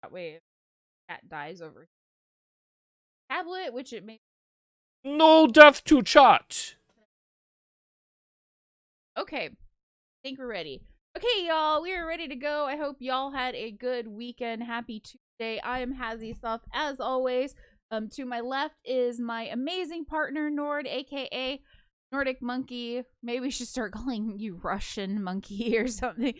That way, if cat dies over tablet, which it may. No death to chat. Okay, I think we're ready. Okay, y'all, we are ready to go. I hope y'all had a good weekend. Happy Tuesday. I am Hazziesof, as always. To my left is my amazing partner, Nord, aka Nordicmonkey. Maybe we should start calling you Russian Monkey or something.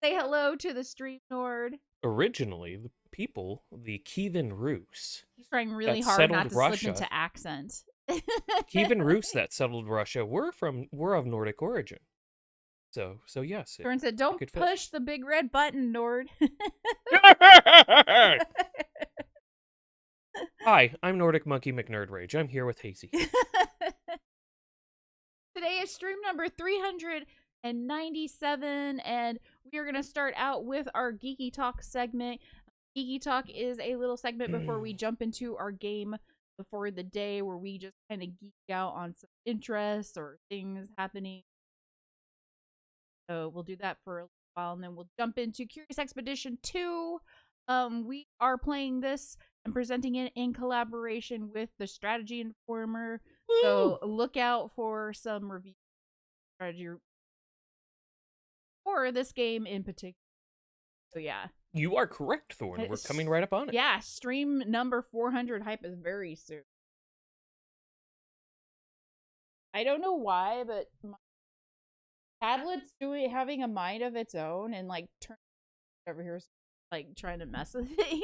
Say hello to the stream, Nord. Originally, the people, the Kievan Rus, He's trying really that hard not settled to slip Russia. into accent. Kievan Rus that settled Russia were of Nordic origin. So yes. Turn said, "Don't push the big red button, Nord." Hi, I'm Nordicmonkey McNerdRage. I'm here with Hazzie. Today is stream number 397, and we are going to start out with our Geeky Talk segment. Geeky Talk is a little segment before we jump into our game before the day, where we just kind of geek out on some interests or things happening. So we'll do that for a little while, and then we'll jump into Curious Expedition 2. We are playing this and presenting it in collaboration with the Strategy Informer. Woo! So look out for some review strategy for this game in particular. So yeah. You are correct, Thorn. We're coming right up on it. Yeah, stream number 400 hype is very soon. I don't know why, but my tablet's having a mind of its own and like turn over here, like trying to mess with it.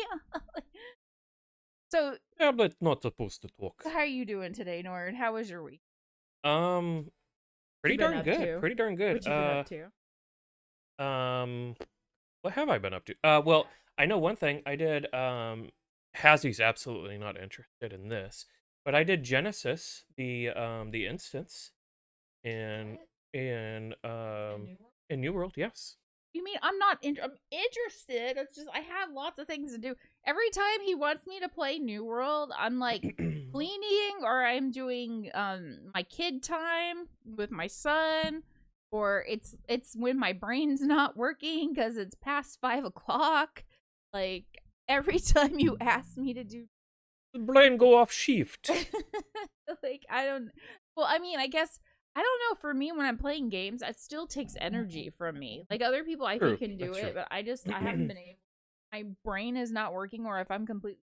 So tablet's not supposed to talk. How are you doing today, Nord? How was your week? Pretty darn good. Pretty darn good. What you been up to? What have I been up to? Well, I know one thing. I did. Hazzie's absolutely not interested in this, but I did Genesis, the instance, in New World. Yes. You mean I'm not I'm interested? It's just I have lots of things to do. Every time he wants me to play New World, I'm like cleaning, or I'm doing my kid time with my son, or it's when my brain's not working because it's past 5 o'clock. Like every time you ask me to do, the brain go off shift. Like I don't. Well, I mean, I guess. I don't know. For me, when I'm playing games, it still takes energy from me. Like other people, I think can do it, but I haven't been able. My brain is not working, or if I'm completely.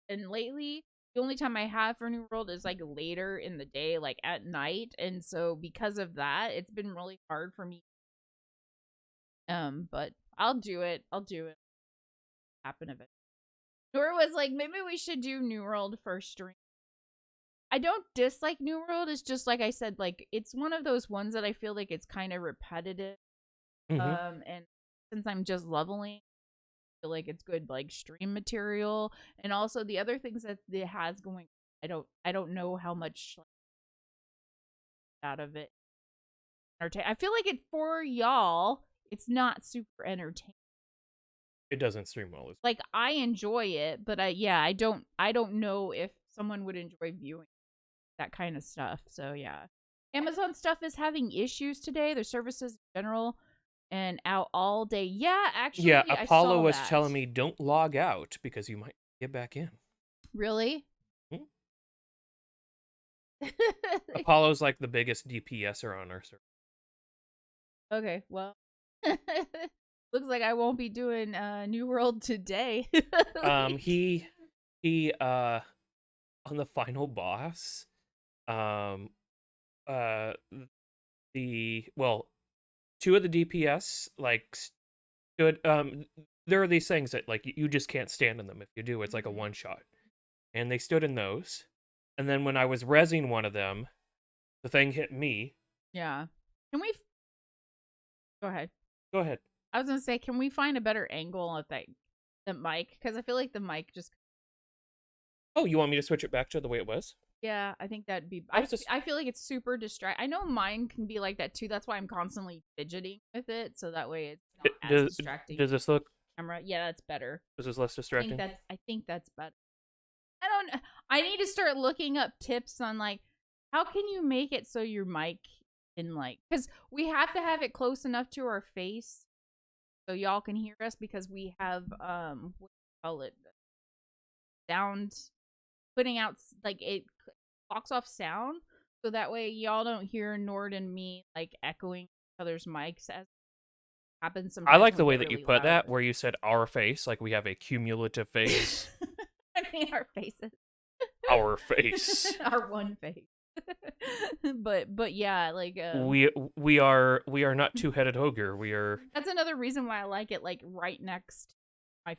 And lately, the only time I have for New World is like later in the day, like at night, and so because of that, it's been really hard for me. But I'll do it. Happen of it. Nora was like, maybe we should do New World first stream. I don't dislike New World. It's just like I said, like it's one of those ones that I feel like it's kind of repetitive. And since I'm just leveling, I feel like it's good like stream material. And also the other things that it has going, I don't know how much like, out of it. I feel like it for y'all, it's not super entertaining. It doesn't stream well. Like I enjoy it, but I don't know if someone would enjoy viewing that kind of stuff. So yeah, Amazon stuff is having issues today. Their services in general and out all day. Yeah, actually, yeah. Apollo was telling me don't log out because you might get back in. Really? Apollo's like the biggest DPSer on our server. Okay, well, looks like I won't be doing New World today. He on the final boss. Two of the DPS like stood. There are these things that like you just can't stand in them. If you do, it's like a one shot, and they stood in those. And then when I was rezzing one of them, the thing hit me. Yeah. Can we? Go ahead. Go ahead. I was gonna say, can we find a better angle at the mic? Because I feel like the mic just. Oh, you want me to switch it back to the way it was? Yeah, I think that'd be. I feel like it's super distract. I know mine can be like that too. That's why I'm constantly fidgeting with it, so that way it's not as distracting. Does this look? Camera, yeah, that's better. This is less distracting. I think that's better. I need to start looking up tips on like how can you make it so your mic in like because we have to have it close enough to our face so y'all can hear us because we have what do you call it, sound, putting out like it blocks off sound, so that way y'all don't hear Nord and me like echoing each other's mics as happens sometimes. I like the when we way get that you really put that, loud. where you said our face, like we have a cumulative face. I mean our faces. Our face. Our one face. but yeah, like We are not two-headed ogre. We are. that's another reason why I like it like right next to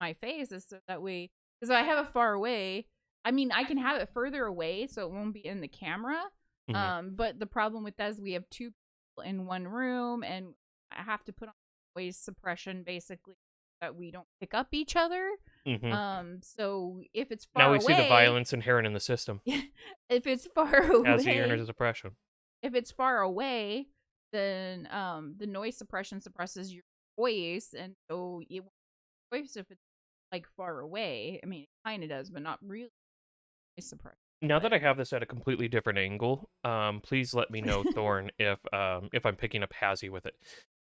my face, is so that way, because I have it far away. I mean, I can have it further away so it won't be in the camera. But the problem with that is we have two people in one room, and I have to put on noise suppression basically that we don't pick up each other. So if it's far Now we away, see the violence inherent in the system. if it's far away, As the unit of suppression. if it's far away, then the noise suppression suppresses your voice, and so it won't voice if it's like far away. I mean, it kind of does, but not really noise suppression. Now that I have this at a completely different angle, please let me know, Thorn, if I'm picking up Hazzie with it.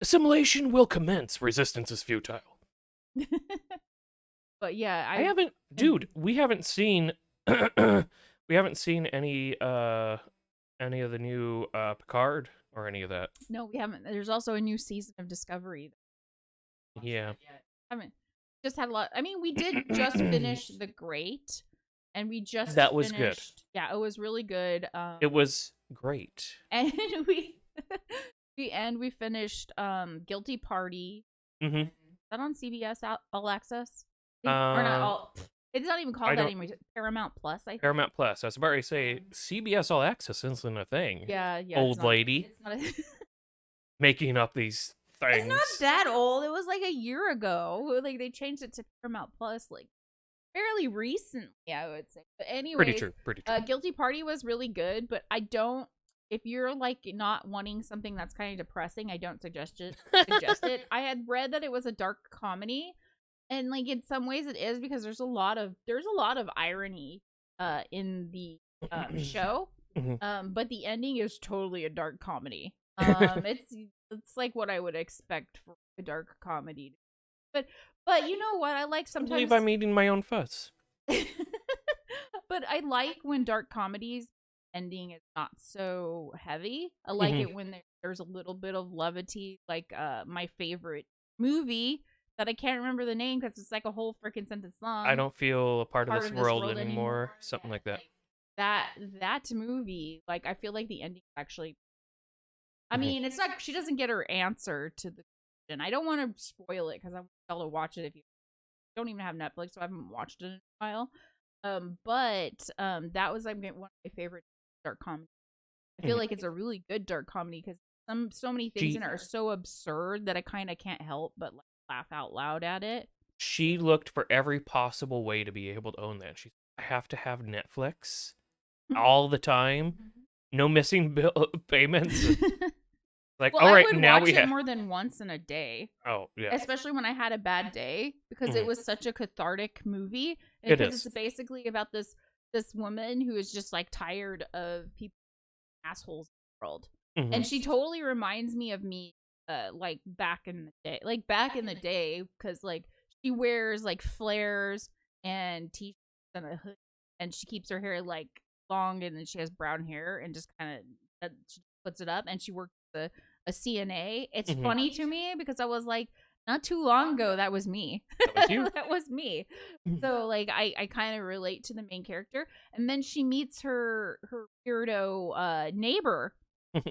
Assimilation will commence. Resistance is futile. But yeah, I haven't, dude. We haven't seen, we haven't seen any of the new Picard or any of that. No, we haven't. There's also a new season of Discovery. Yeah, Haven't just had a lot. I mean, we did just finish The Great, and we just that was good. Yeah, it was really good. It was great. And we finished Guilty Party. Mm-hmm. Is that on CBS All Access? Or not all. It's not even called that anymore. Paramount Plus, I think. Paramount Plus. I was about to say CBS All Access isn't a thing. Yeah. Old lady. It's not making up these things. It's not that old. It was like a year ago. Like they changed it to Paramount Plus like fairly recently, I would say. But anyways, Pretty true. Guilty Party was really good, but I don't. If you're like not wanting something that's kind of depressing, I don't suggest it. I had read that it was a dark comedy, and like in some ways it is, because there's a lot of irony in the show. But the ending is totally a dark comedy. It's like what I would expect for a dark comedy. But you know what? I like sometimes. I believe I'm eating my own fuss. But I like when dark comedies ending is not so heavy. I like it when there's a little bit of levity. Like my favorite movie that I can't remember the name because it's like a whole freaking sentence long. I don't feel a part of this world anymore. Something like that. That movie, like I feel like the ending actually. I mean, it's not. She doesn't get her answer to the question. I don't want to spoil it because I want y'all to watch it if you don't even have Netflix, so I haven't watched it in a while. But that was like one of my favorite dark comedies. I feel like it's a really good dark comedy because so many things in it are so absurd that I kind of can't help but like laugh out loud at it. She looked for every possible way to be able to own that. I have to have Netflix all the time. No missing bill payments. Like, well, all right, I would now watch we it have more than once in a day. Oh, yeah. Especially when I had a bad day, because it was such a cathartic movie. It's basically about this woman who is just like tired of people assholes in the world. And she totally reminds me of me like back in the day, because like she wears like flares and t-shirts and a hood, and she keeps her hair like long, and then she has brown hair and just kind of she puts it up, and she works a CNA. It's funny to me because I was like, not too long ago, that was me. That was you. That was me. So like I kind of relate to the main character. And then she meets her weirdo neighbor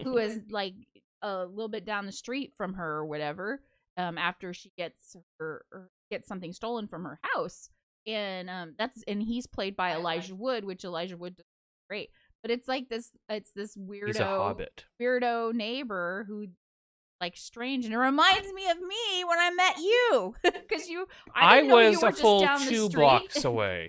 who is like a little bit down the street from her or whatever, after she gets something stolen from her house. And he's played by Elijah Wood, which Elijah Wood does great. But it's like this weirdo, he's a hobbit. Weirdo neighbor who like strange, and it reminds me of me when I met you, because I was a full 2 blocks away.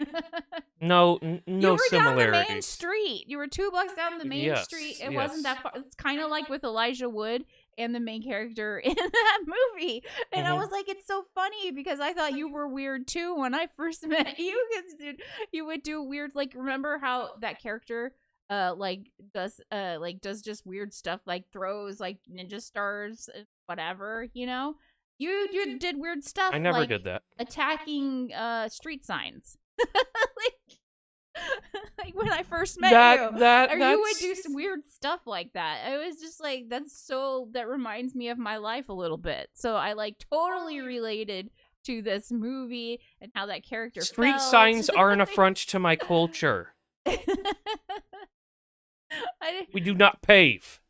No you were similarities. Down the main street. You were 2 blocks down the main street. It wasn't that far. It's kind of like with Elijah Wood and the main character in that movie. And I was like, it's so funny because I thought you were weird too when I first met you. Because dude, you would do weird, like, remember how that character does just weird stuff, like throws like ninja stars, whatever, you know? You did weird stuff. I never like did that. attacking street signs. like, like when I first met you, you would do some weird stuff like that. I was just like, that reminds me of my life a little bit. So I like totally related to this movie and how that character Street felt. signs are an affront to my culture. We do not pave.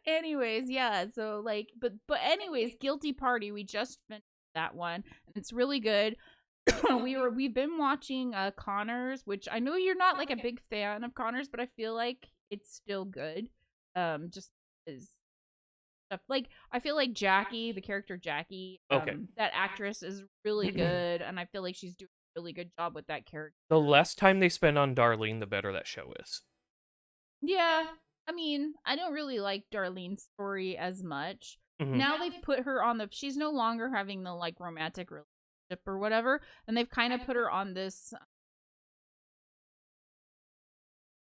Anyways, yeah, so like but anyways, Guilty Party, we just finished that one and it's really good. We've been watching Connors, which I know you're not like a big fan of Connors, but I feel like it's still good. Just is stuff like I feel like Jackie, the character Jackie, that actress is really good and I feel like she's doing a really good job with that character. The less time they spend on Darlene, the better that show is. Yeah. I mean, I don't really like Darlene's story as much. Mhm. Now they've put her on she's no longer having the like romantic relationship or whatever, and they've kind of put her on this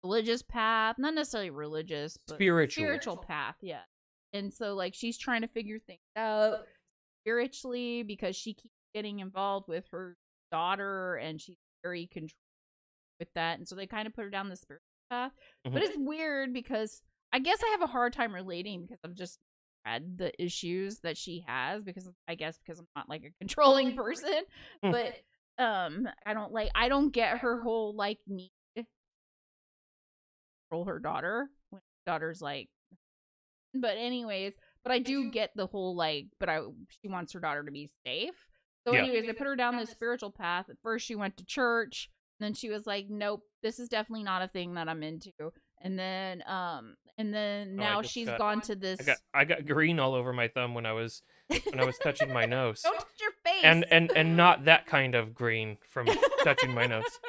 religious path, not necessarily religious, but spiritual path, yeah. And so like she's trying to figure things out spiritually because she keeps getting involved with her daughter and she's very controlled with that, and so they kind of put her down the spiritual path. But it's weird because I guess I have a hard time relating because I've just had the issues that she has because I'm not like a controlling person. But I don't get her whole like need to control her daughter when her daughter's like. But anyways, but I do get the whole like, she wants her daughter to be safe. So anyways, they put her down this spiritual path. At first she went to church, and then she was like, nope, this is definitely not a thing that I'm into. And then now she's gone to this. I got green all over my thumb when I was touching my nose. Don't touch your face. And not that kind of green from touching my nose.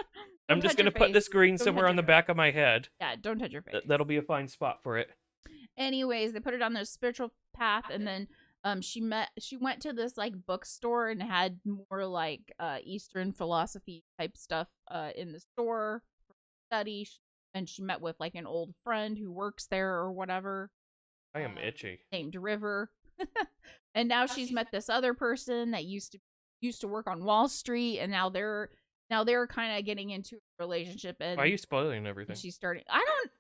I'm just gonna put this green somewhere on the back of my head. Yeah, don't touch your face. That'll be a fine spot for it. Anyways, they put her down this spiritual path, and then she went to this like bookstore and had more like Eastern philosophy type stuff in the store for study, and she met with like an old friend who works there or whatever. I am itchy. Named River. And now she's met this other person that used to work on Wall Street, and now they're kind of getting into a relationship. And why are you spoiling everything? She's starting. I don't.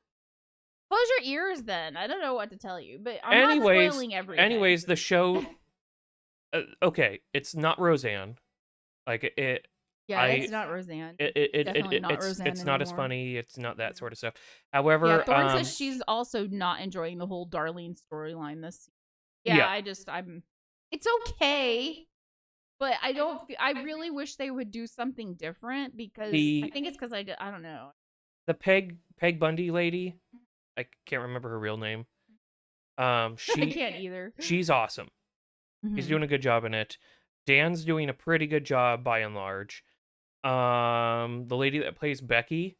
Close your ears, then. I don't know what to tell you, but I'm not spoiling everything. Anyways, the show. Okay, it's not Roseanne. Like it. Yeah, it's not Roseanne. Definitely not Roseanne. It's not as funny. It's not that sort of stuff. However, yeah, Thorne says she's also not enjoying the whole Darlene storyline this season. Yeah, it's okay, but I really wish they would do something different because I think it's because I don't know. The Peg Bundy lady, I can't remember her real name. I can't either. She's awesome. He's doing a good job in it. Dan's doing a pretty good job by and large. The lady that plays Becky,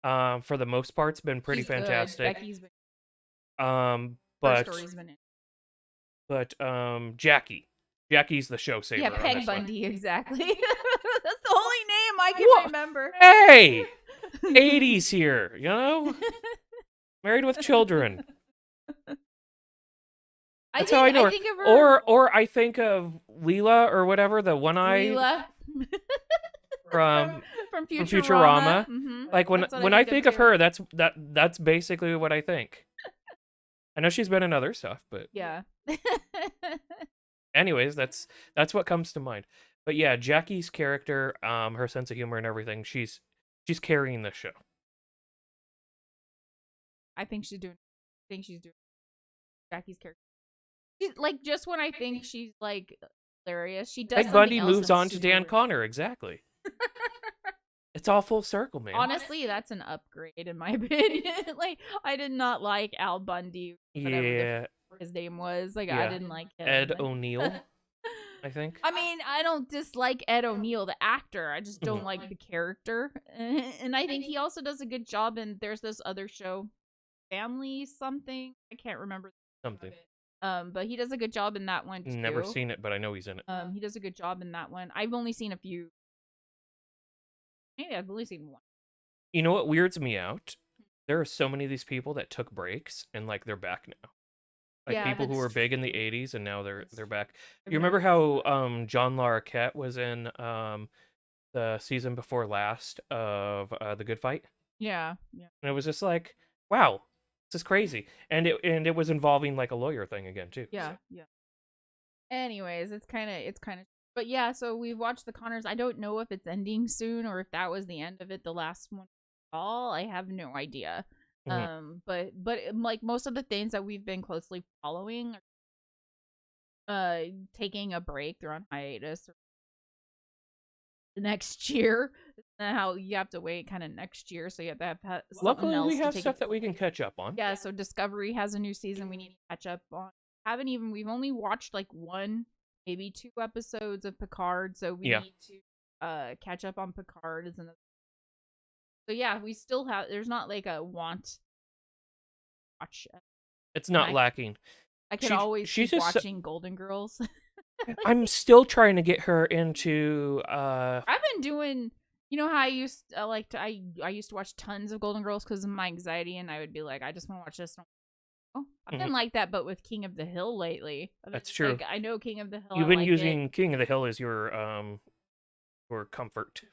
for the most part, has been pretty fantastic. Becky's been. But Jackie's the show saver. Yeah, Peg Bundy, exactly. That's the only name I can remember. Hey, 80s here, you know. Married with children. That's how I know her. Or I think of Leela or whatever, the one-eyed from Futurama. Like when I think of her, that's basically what I think. I know she's been in other stuff, but yeah. Anyways, that's what comes to mind. But yeah, Jackie's character, her sense of humor and everything, she's carrying the show. I think she's doing Jackie's character. She's like, just when I think she's like hilarious, she does. Peg Bundy moves on to Dan Connor, exactly. It's all full circle, man. Honestly, that's an upgrade in my opinion. Like, I did not like Al Bundy. Yeah, his name was like I didn't like him. Ed O'Neill, I think. I mean, I don't dislike Ed O'Neill, the actor. I just don't like the character, and I think he also does a good job. And there's this other show, Family something. I can't remember something. But he does a good job in that one too. Never seen it, but I know he's in it. He does a good job in that one. I've only seen a few. Maybe I've only seen one. You know what weirds me out? There are so many of these people that took breaks and like they're back now. Like Yeah, people who that's were big in the true. 80s and now they're That's back. true. You I've remember never noticed how that. John Larroquette was in the season before last of The Good Fight? Yeah, yeah, And it was just like, wow, this is crazy. And it was involving like a lawyer thing again too. yeah, So yeah. Anyways, it's kind of. But yeah, so we've watched the Connors. I don't know if it's ending soon or if that was the end of it, the last one. All I have no idea. mhm. But like most of the things that we've been closely following, taking a break, they're on hiatus the next year. How you have to wait kind of next year, so you have to have something Luckily we else to have take stuff it. that we can catch up on. Yeah, so Discovery has a new season we need to catch up on. We've only watched like one, maybe two episodes of Picard, so we Yeah. need to catch up on Picard as another. So yeah, we still have there's not like a want to watch. It's And not lacking. I could always She's keep just watching Golden Girls. I'm still trying to get her into I've been doing, you know how I used like to I used to watch tons of Golden Girls because of my anxiety, and I would be like, I just want to watch this. Oh, I've been mhm, like that, but with King of the Hill lately. I've been that's just true. like, I know King of the Hill, I You've been like it. using King of the Hill as your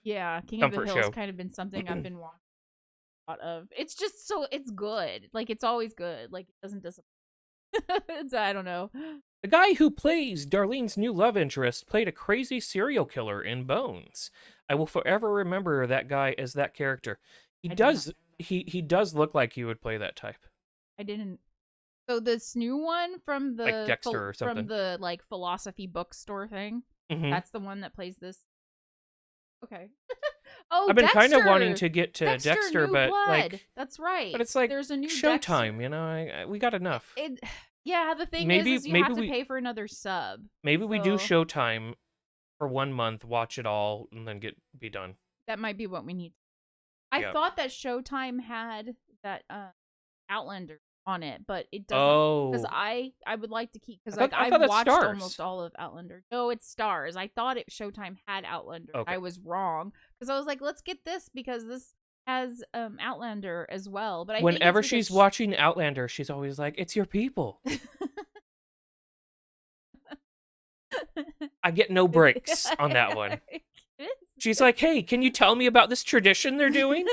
Yeah, King of the comfort Hill's show. kind of been something I've been watching a lot of. It's just so it's good. Like it's always good. Like it doesn't disappoint. I don't know. The guy who plays Darlene's new love interest played a crazy serial killer in Bones. I will forever remember that guy as that character. He I did not. does he does look like he would play that type. I didn't. So this new one from Like Dexter or something. like philosophy bookstore thing. Hmm. That's the one that plays this. Okay. Oh, I've been kind of wanting Dexter. to get to Dexter Dexter, New but Blood. like, That's right. but it's like There's a new Showtime. Dexter. You know, we got enough. Yeah, the thing Maybe is you maybe have to we pay for another sub. maybe we do So Showtime for 1 month, watch it all, and then be done. that might be what we need. I Yeah. thought that Showtime had that Outlander on it, but it doesn't. Because Oh, I would like to keep because I like thought I I've thought that's watched Stars. almost all of Outlander. No, it's Stars. I thought Showtime had Outlander. Okay. I was wrong because I was like, let's get this because this has Outlander as well. But I think Whenever it's she's because watching Outlander, she's always like, "It's your people." I get no breaks on that one. She's like, "Hey, can you tell me about this tradition they're doing?"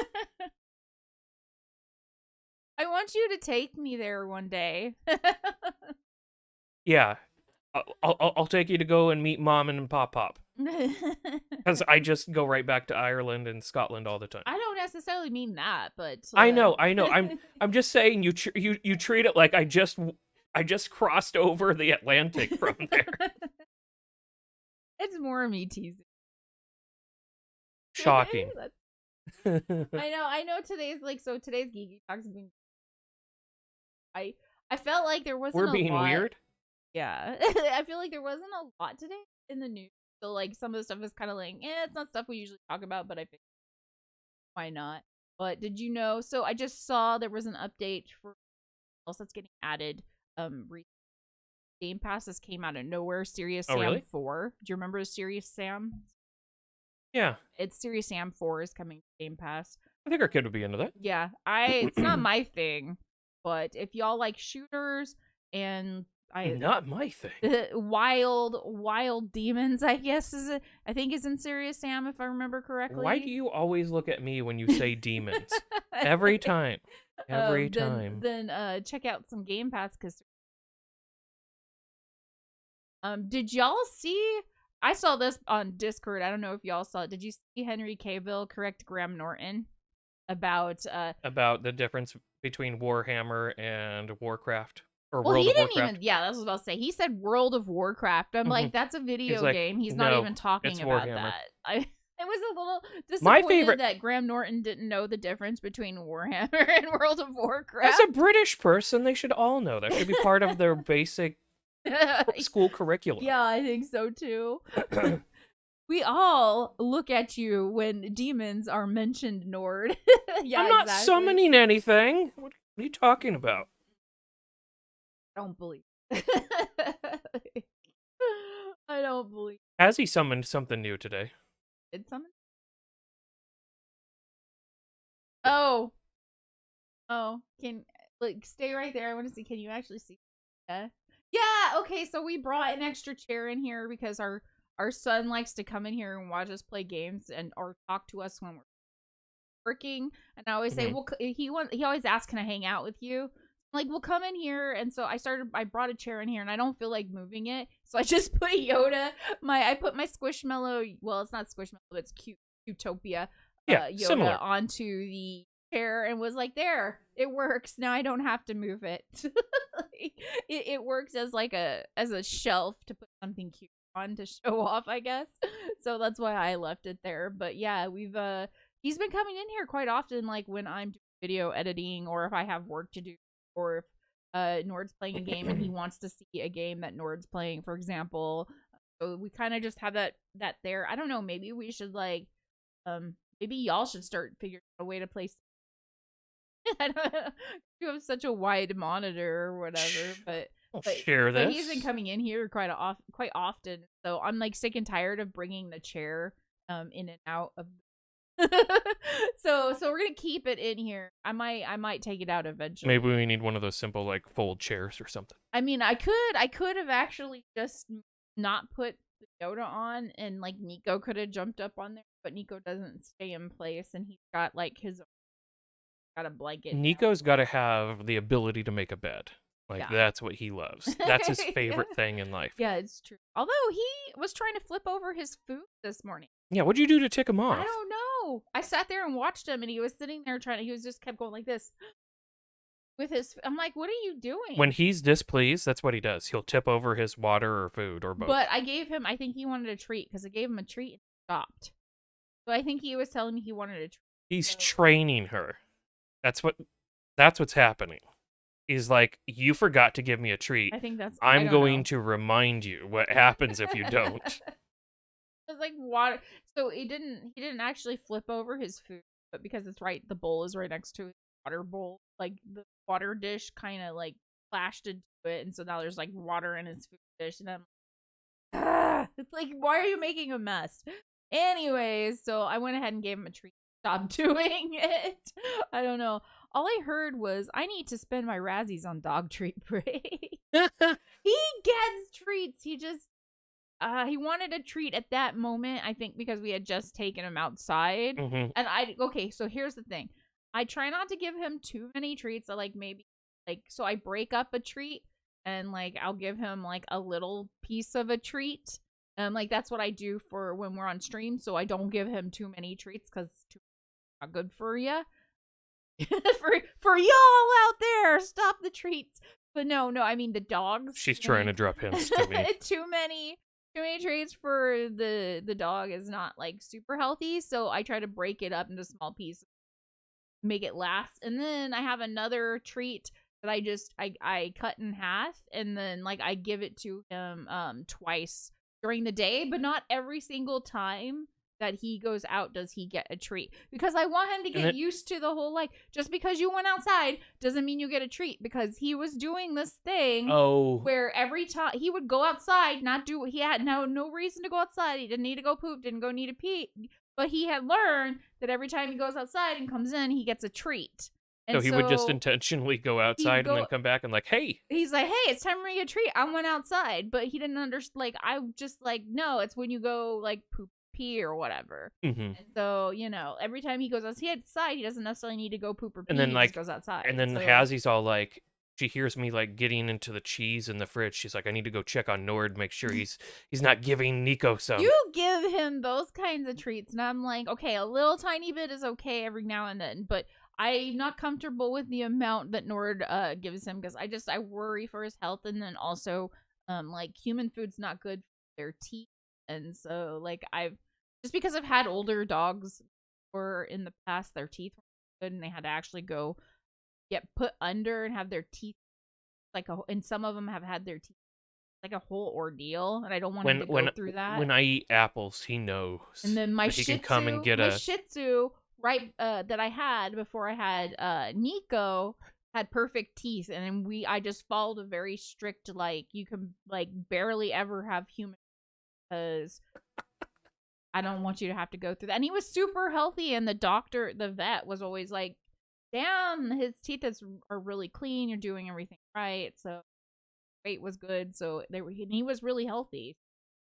I want you to take me there one day. Yeah, I'll take you to go and meet Mom and Pop Pop because I just go right back to Ireland and Scotland all the time. I don't necessarily mean that, but I know. I'm just saying you treat it like I just crossed over the Atlantic from there. It's more me teasing. Shocking. I know today's like so today's Geeky Talk's been I felt like there wasn't We're a being lot. weird. Yeah. I feel like there wasn't a lot today in the news. So like some of the stuff is kind of like, it's not stuff we usually talk about, but I think why not? But did you know? So I just saw there was an update for else that's getting added. Game Pass this came out of nowhere. Serious Oh, Sam really? 4. Do you remember Serious Sam? Yeah, It's Serious Sam 4 is coming to Game Pass. I think our kid would be into that. Yeah, it's not my thing, but if y'all like shooters and Not my thing. wild demons, I guess I think is in Serious Sam if I remember correctly. Why do you always look at me when you say demons? Every time. Every time. Then check out some Game Pass because did y'all see? I saw this on Discord. I don't know if y'all saw it. Did you see Henry Cavill correct Graham Norton about the difference between Warhammer and Warcraft or well, World he of didn't Warcraft? even. Yeah, that's what I was about to say. He said World of Warcraft. I'm like, that's a video like, game. He's not "No, even talking it's about Warhammer." that. I was a little My disappointed favorite- that Graham Norton didn't know the difference between Warhammer and World of Warcraft. As a British person, they should all know. That should be part of their basic school curriculum. Yeah, I think so too. We all look at you when demons are mentioned, Nord. Yeah, I'm not exactly. summoning anything. What are you talking about? I don't believe. I don't believe. Hazzie summoned something new today. Did summon? Oh. Can stay right there. I want to see. Can you actually see? Yeah. Yeah, okay, so we brought an extra chair in here because our son likes to come in here and watch us play games and or talk to us when we're working. And I always say, Mhm. "Well, he always asks, "Can I hang out with you?" I'm like, "Well, come in here." And so I brought a chair in here and I don't feel like moving it. So I just put I put my Squishmallow, well, it's not Squishmallow, it's Cutopia Yeah, Yoda similar. onto the chair and was like, "There, it works. Now I don't have to move it." It works as like as a shelf to put something cute on to show off, I guess. So that's why I left it there. But yeah, we've he's been coming in here quite often, like when I'm doing video editing or if I have work to do, or if Nord's playing a game and he wants to see a game that Nord's playing, for example. So we kind of just have that there. I don't know, maybe we should like maybe y'all should start figuring out a way to play. I don't know. You have such a wide monitor or whatever, I'll but share but he's been this. coming in here quite often. So I'm like sick and tired of bringing the chair in and out of. So we're gonna keep it in here. I might take it out eventually. Maybe we need one of those simple like fold chairs or something. I mean, I could have actually just not put the Yoda on, and like Nico could have jumped up on there, but Nico doesn't stay in place, and he's got like his got a blanket down. Nico's got to have the ability to make a bed. Like Yeah. that's what he loves. That's his Yeah. favorite thing in life. Yeah, it's true. Although he was trying to flip over his food this morning. Yeah, what'd you do to tick him I off? don't know. I sat there and watched him, and he was sitting there he was just kept going like this with his. I'm like, what are you doing? When he's displeased, that's what he does. He'll tip over his water or food or both. But I gave him. I think he wanted a treat because I gave him a treat and he stopped. So I think he was telling me he wanted a treat. He's So training her. That's what's happening. He's like, you forgot to give me a treat. I think that's. I'm I don't going know. to remind you what happens if you don't. It was like water. So he didn't actually flip over his food, but because it's right, the bowl is right next to his water bowl. Like the water dish kind of like flashed into it, and so now there's like water in his food dish, and I'm it's like, why are you making a mess? Anyways, so I went ahead and gave him a treat. Stop doing it. I don't know. All I heard was I need to spend my Razzies on dog treat break. He gets treats. He just he wanted a treat at that moment, I think because we had just taken him outside. Mhm. And okay, so here's the thing. I try not to give him too many treats. So like maybe like so I break up a treat and like I'll give him like a little piece of a treat. Like that's what I do for when we're on stream, so I don't give him too many treats cuz too not good for you. For y'all out there, stop the treats. But no, I mean the dogs. She's trying to drop hints to me. Too many treats for the dog is not like super healthy, so I try to break it up into small pieces, make it last. And then I have another treat that I cut in half, and then like I give it to him twice during the day, but not every single time that he goes out does he get a treat, because I want him to get used to the whole like just because you went outside doesn't mean you get a treat, because he was doing this thing where every time he would go outside, he had no reason to go outside, he didn't need to go poop, didn't go need to pee, but he had learned that every time he goes outside and comes in he gets a treat. And so he would just intentionally go outside and then come back and like, hey. He's like, hey, it's time for me a treat. I went outside. But he didn't understand. Like, I just like, no, it's when you go like poop, pee, or whatever. Mm-hmm. And so, every time he goes outside, he doesn't necessarily need to go poop or pee. And then, like, he just goes outside. And then Hazzie's all like, she hears me like getting into the cheese in the fridge. She's like, I need to go check on Nord, make sure he's not giving Nico some. You give him those kinds of treats. And I'm like, okay, a little tiny bit is okay every now and then. But I'm not comfortable with the amount that Nord gives him, because I worry for his health. And then also, like, human food's not good for their teeth. And so, like, just because I've had older dogs or in the past, their teeth were good and they had to actually go get put under and have their teeth and some of them have had their teeth like a whole ordeal, and I don't want him to go through that. When I eat apples, he knows. And then my Shih Tzu, right, that I had before I had Nico, had perfect teeth, and then I just followed a very strict, like, you can like barely ever have human, because I don't want you to have to go through that. And he was super healthy, and the vet was always like, damn, his teeth are really clean, you're doing everything right. So weight was good, so and he was really healthy.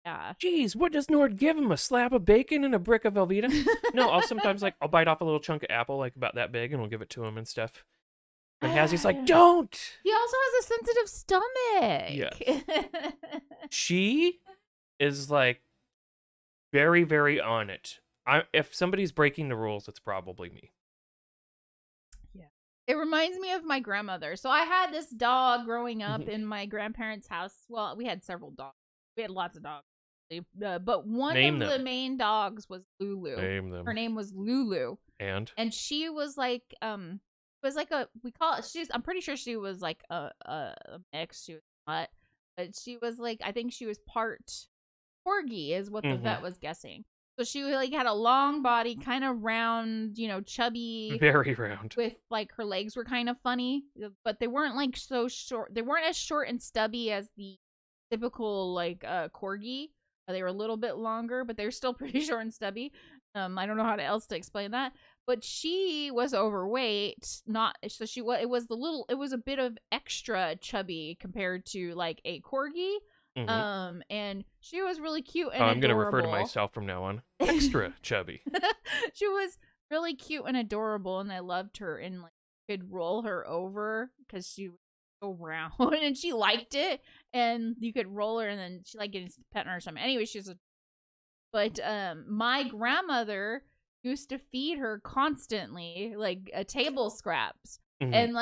Yeah. Jeez, what does Nord give him? A slab of bacon and a brick of Velveeta? No, I'll sometimes like I'll bite off a little chunk of apple like about that big and we'll give it to him and stuff. And Hazzie's like, don't. He also has a sensitive stomach. Yes. She is like very, very on it. If somebody's breaking the rules, it's probably me. Yeah. It reminds me of my grandmother. So I had this dog growing up in my grandparents' house. Well, we had several dogs. We had lots of dogs. But one of the main dogs was Lulu. Name them. Her name was Lulu. And she was like I'm pretty sure she was like a mix. She was not, but she was like, I think she was part corgi is what the vet was guessing. So she like had a long body, kind of round, chubby, very round, with like her legs were kind of funny, but they weren't like so short. They weren't as short and stubby as the typical like corgi. They were a little bit longer, but they're still pretty short and stubby. I don't know how else to explain that. But she was overweight, it was a bit of extra chubby compared to like a corgi. And she was really cute and I'm going to adorable. refer to myself from now on. Extra chubby. She was really cute and adorable, and I loved her, and like could roll her over because she was so round and she liked it, and you could roll her and then she like getting petting her or something. Anyway, but my grandmother used to feed her constantly like table scraps, and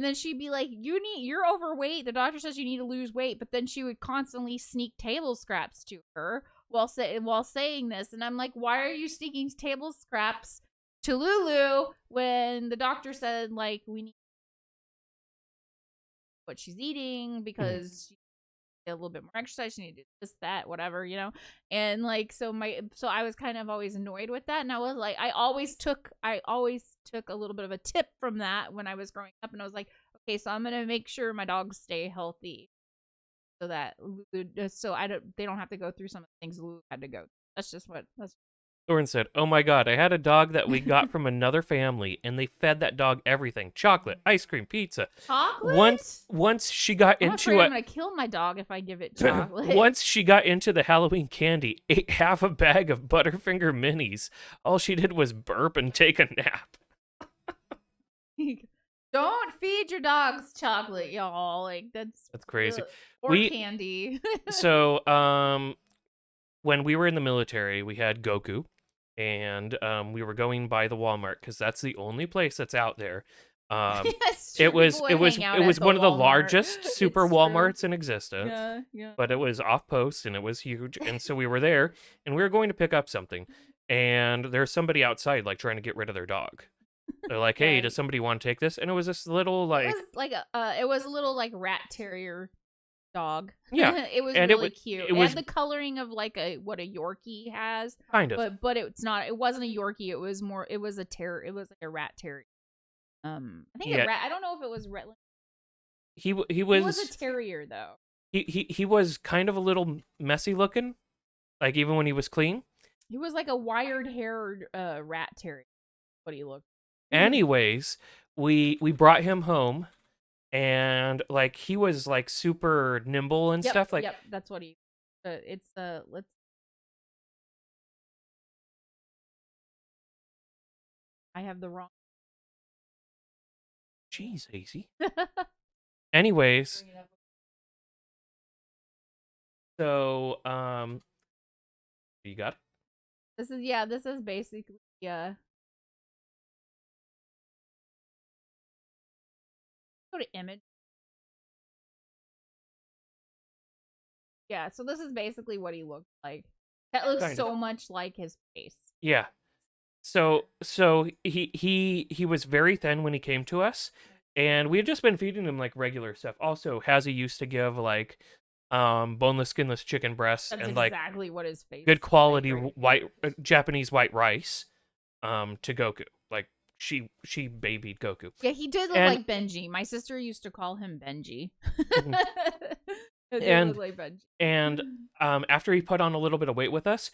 then she'd be like, you're overweight, the doctor says you need to lose weight, but then she would constantly sneak table scraps to her while saying this, and I'm like, why are you sneaking table scraps to Lulu when the doctor said like we need what she's eating because she a little bit more exercise, she needed this, that, whatever, and like so I was kind of always annoyed with that, and I was like, I always took a little bit of a tip from that when I was growing up, and I was like, okay, so I'm gonna make sure my dogs stay healthy so that they don't have to go through some of the things Lulu had to go through. That's Thorin said, oh my god, I had a dog that we got from another family, and they fed that dog everything. Chocolate, ice cream, pizza. Chocolate? Once she got into it... I'm going to kill my dog if I give it chocolate. Once she got into the Halloween candy, ate half a bag of Butterfinger minis. All she did was burp and take a nap. Don't feed your dogs chocolate, y'all. Like, that's crazy. Or candy. So, when we were in the military, we had Goku. And we were going by the Walmart because that's the only place that's out there. It was one of the largest super Walmarts in existence. Yeah. But it was off post and it was huge, and so we were there and we were going to pick up something, and there's somebody outside like trying to get rid of their dog. They're like, "Hey, does somebody want to take this?" And it was this little like it was a little like rat terrier dog. Yeah. It was really cute. It had the coloring of like what a Yorkie has. Kind of. But it wasn't a Yorkie. It was like a rat terrier. I think a rat. I don't know if it was rat. He was a terrier though. He was kind of a little messy looking, like even when he was clean. He was like a wired-haired rat terrier. What he looked. Anyways, we brought him home. And like he was like super nimble and stuff. Like, yep, that's what he. Let's. I have the wrong. Jeez, Hazzie. Anyways, so you got it? This is basically go to image. Yeah, so this is basically what he looked like. That looks so much like his face. Yeah. So he was very thin when he came to us, and we had just been feeding him like regular stuff. Also, Hazzie used to give like boneless, skinless chicken breasts. That's and exactly what his face. Good quality white Japanese white rice to Goku. Like she babied Goku. Yeah, he did look like Benji. My sister used to call him Benji. And after he put on a little bit of weight with us,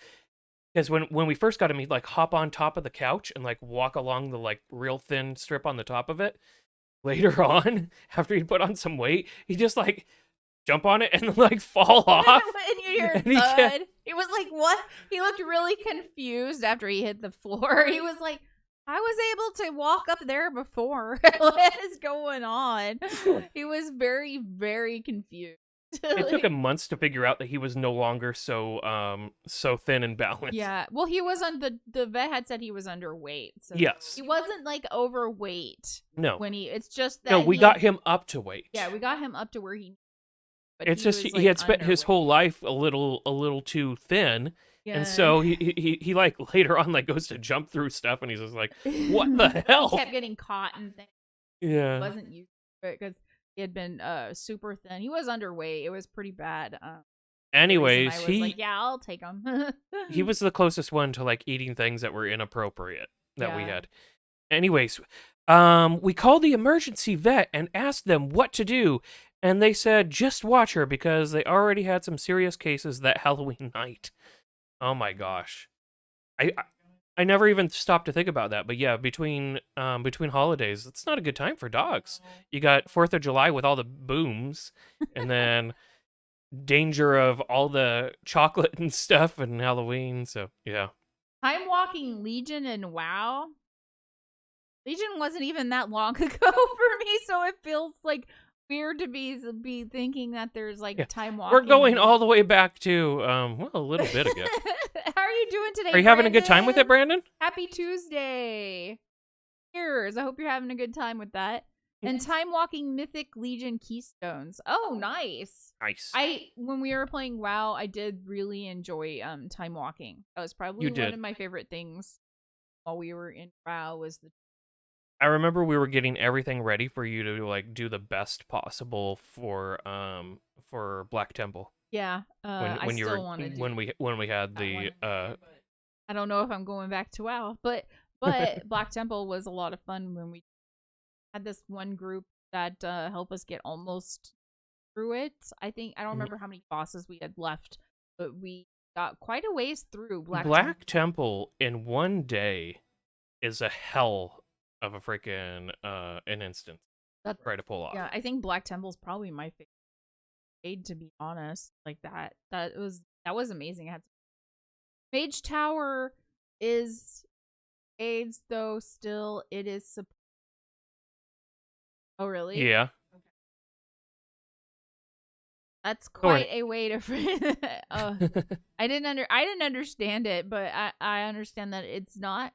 because when we first got him, he'd like hop on top of the couch and like walk along the like real thin strip on the top of it. Later on, after he put on some weight, he just like jump on it and like fall off. And you hear And he thud. He was like, what? He looked really confused after he hit the floor. He was like, I was able to walk up there before. What is going on? He was very, very confused. It took him months to figure out that he was no longer so thin and balanced. Yeah. Well, he was on the vet had said he was underweight. So Yes. he wasn't like overweight. No. When it's just that No, we got him up to weight. Yeah, we got him up to where he. But It's just was, he had spent underweight. his whole life a little too thin. Yeah. And so he like later on like goes to jump through stuff and he's just like, what the hell? He kept getting caught and things. Yeah. He wasn't used to it because he had been super thin. He was underweight. It was pretty bad. Anyways, I was like, yeah, I'll take him. he was the closest one to like eating things that were inappropriate that we Yeah. had. Anyways, we called the emergency vet and asked them what to do, and they said just watch her because they already had some serious cases that Halloween night. Oh my gosh. I never even stopped to think about that, but yeah, between holidays, it's not a good time for dogs. You got 4th of July with all the booms, and then danger of all the chocolate and stuff and Halloween, so yeah. Time walking Legion and WoW. Legion wasn't even that long ago for me, so it feels like weird to be thinking that there's like Yeah. time walking. We're going all the way back to well, a little bit ago. How are you doing today? Are you having a good time with it, Brandon? Happy Tuesday. Cheers. I hope you're having a good time with that. And time walking Mythic Legion Keystones. Oh, nice. Nice. When we were playing WoW, I did really enjoy time walking. That was probably one of my favorite things while we were in WoW was the I remember we were getting everything ready for you to like do the best possible for Black Temple. Yeah. When we had the I don't know if I'm going back to WoW, but Black Temple was a lot of fun when we had this one group that helped us get almost through it. I don't remember how many bosses we had left, but we got quite a ways through Black Temple in one day is a hell of a freaking an instance. That's try to pull off. Yeah, I think Black Temple's probably my favorite raid, to be honest. Like that was amazing. Mage Tower is AIDS though still it is Oh really? Yeah. Okay. That's quite a way to I didn't understand it, but I understand that it's not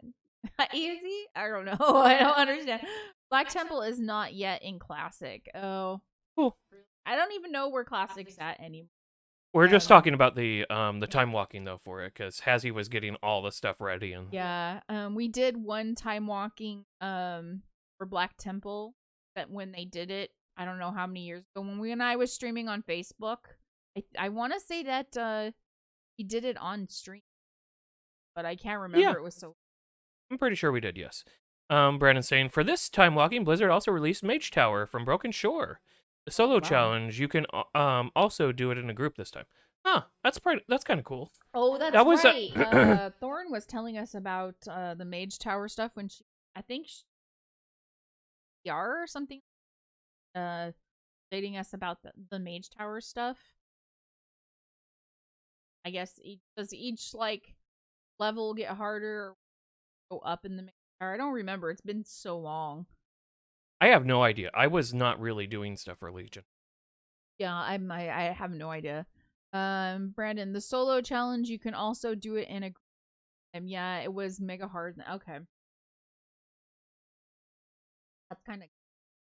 easy. I don't know. I don't understand. Black Temple is not yet in Classic. Oh, cool. I don't even know where Classic's at anymore. We're just talking about the time walking though for it because Hazzie was getting all the stuff ready and yeah. We did one time walking for Black Temple that when they did it, I don't know how many years ago when I was streaming on Facebook. I want to say that he did it on stream, but I can't remember. Yeah. It was so. I'm pretty sure we did, yes. Brandon's saying, for this time walking, Blizzard also released Mage Tower from Broken Shore. The solo challenge, you can also do it in a group this time. Huh, that's kind of cool. Oh, that's that was right. Thorn was telling us about the Mage Tower stuff when I think PR or something, stating us about the Mage Tower stuff. I guess does each like level get harder or go up in the Mage Tower? I don't remember. It's been so long. I have no idea. I was not really doing stuff for Legion. Yeah, I have no idea. Brandon, the solo challenge, you can also do it in a group. Yeah, it was mega hard. Okay. That's kind of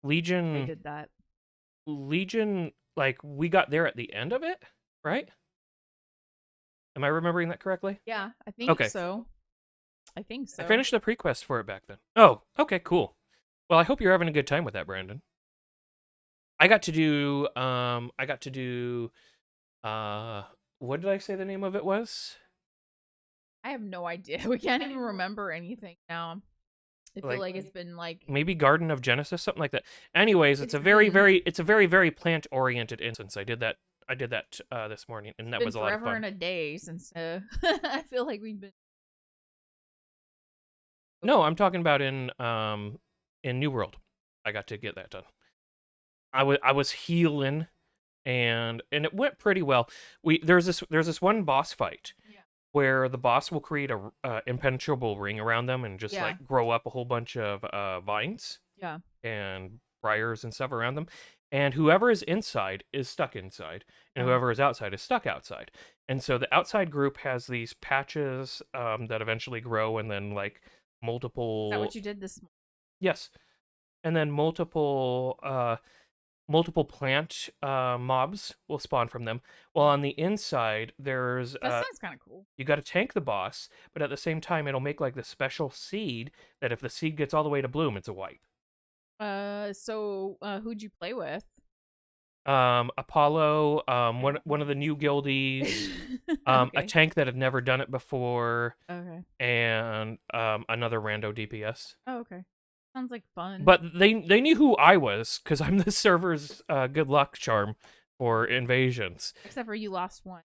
Legion. I did that. Legion, like we got there at the end of it, right? Am I remembering that correctly? Yeah, I think so. I think so. I finished the pre-quest for it back then. Oh, okay, cool. Well, I hope you're having a good time with that, Brandon. I got to do what did I say the name of it was? I have no idea. We can't even remember anything now. I feel like it's been like maybe Garden of Genesis, something like that. Anyways, it's a very, very plant-oriented instance. I did that this morning, and that was a lot of fun. Forever and a day since I feel like we've been. No, I'm talking about in New World. I got to get that done. I was healing and it went pretty well. There's this one boss fight where the boss will create a impenetrable ring around them and just like grow up a whole bunch of vines and briars and stuff around them. And whoever is inside is stuck inside, and whoever is outside is stuck outside. And so the outside group has these patches that eventually grow, and then like multiple. Is that what you did this morning? Yes, and then multiple plant mobs will spawn from them. While on the inside, there's that sounds kind of cool. You got to tank the boss, but at the same time, it'll make like the special seed that if the seed gets all the way to bloom, it's a wipe. So who'd you play with? Apollo, one of the new guildies, a tank that had never done it before, and another rando DPS. Oh, okay. Sounds like fun. But they knew who I was because I'm the server's good luck charm for invasions. Except for you lost one.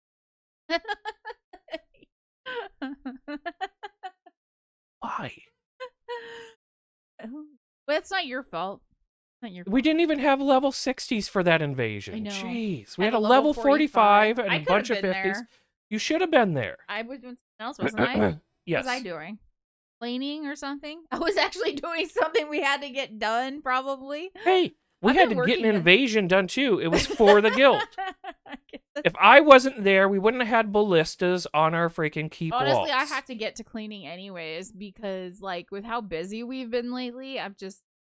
Why? Well, it's not your fault. We didn't even have level 60s for that invasion. I know. Jeez. We had a level 45 and a bunch of 50s. There. You should have been there. I was doing something else, wasn't I? Yes. What was I doing? Cleaning or something? I was actually doing something we had to get done, probably. Hey, we had to get an invasion done too. It was for the guild. If I wasn't there, we wouldn't have had ballistas on our freaking keep walls. Honestly, I had to get to cleaning anyways because, like, with how busy we've been lately,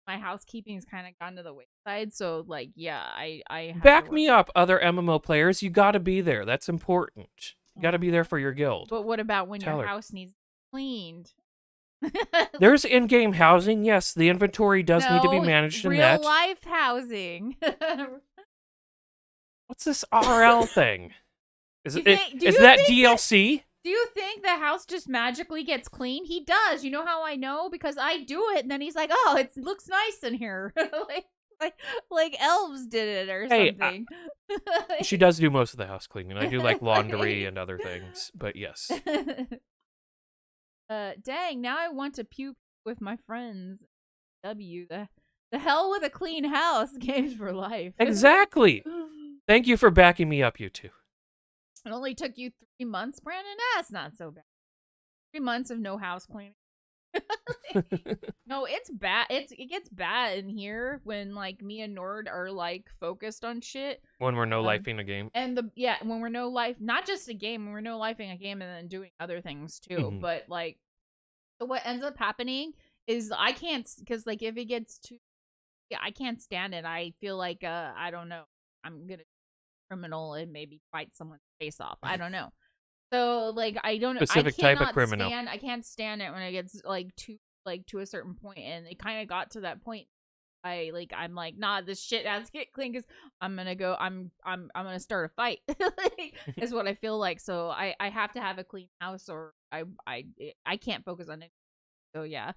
my housekeeping's kind of gone to the wayside. So, like, yeah, I back me up, other MMO players. You got to be there. That's important. You got to be there for your guild. But what about when your house needs cleaned? There's in-game housing. Yes, the inventory does need to be managed in that. Real life housing. What's this RL thing? Is that DLC? Do you think the house just magically gets clean? He does. You know how I know? Because I do it, and then he's like, "Oh, it looks nice in here." like elves did it or something. She does do most of the house cleaning. I do like laundry and other things, but yes. Dang! Now I want to puke with my friends. The hell with a clean house. Games for life. Exactly. Thank you for backing me up, you two. It only took you 3 months, Brandon. That's not so bad. 3 months of no house cleaning. No, it's bad. It gets bad in here when like me and Nord are like focused on shit. When we're no-lifing a game. And when we're no-life, not just a game, when we're no-lifing a game and then doing other things too. Mm-hmm. But like, so what ends up happening is I can't, because like if it gets too, I can't stand it. I feel like I don't know. I'm gonna criminal and maybe fight someone's face off. I don't know. So like I don't specific type of criminal. I can't stand it when it gets to a certain point, and it kind of got to that point. I'm like, nah, this shit has to get clean because I'm gonna start a fight. Is what I feel like. So I have to have a clean house, or I can't focus on it. So yeah.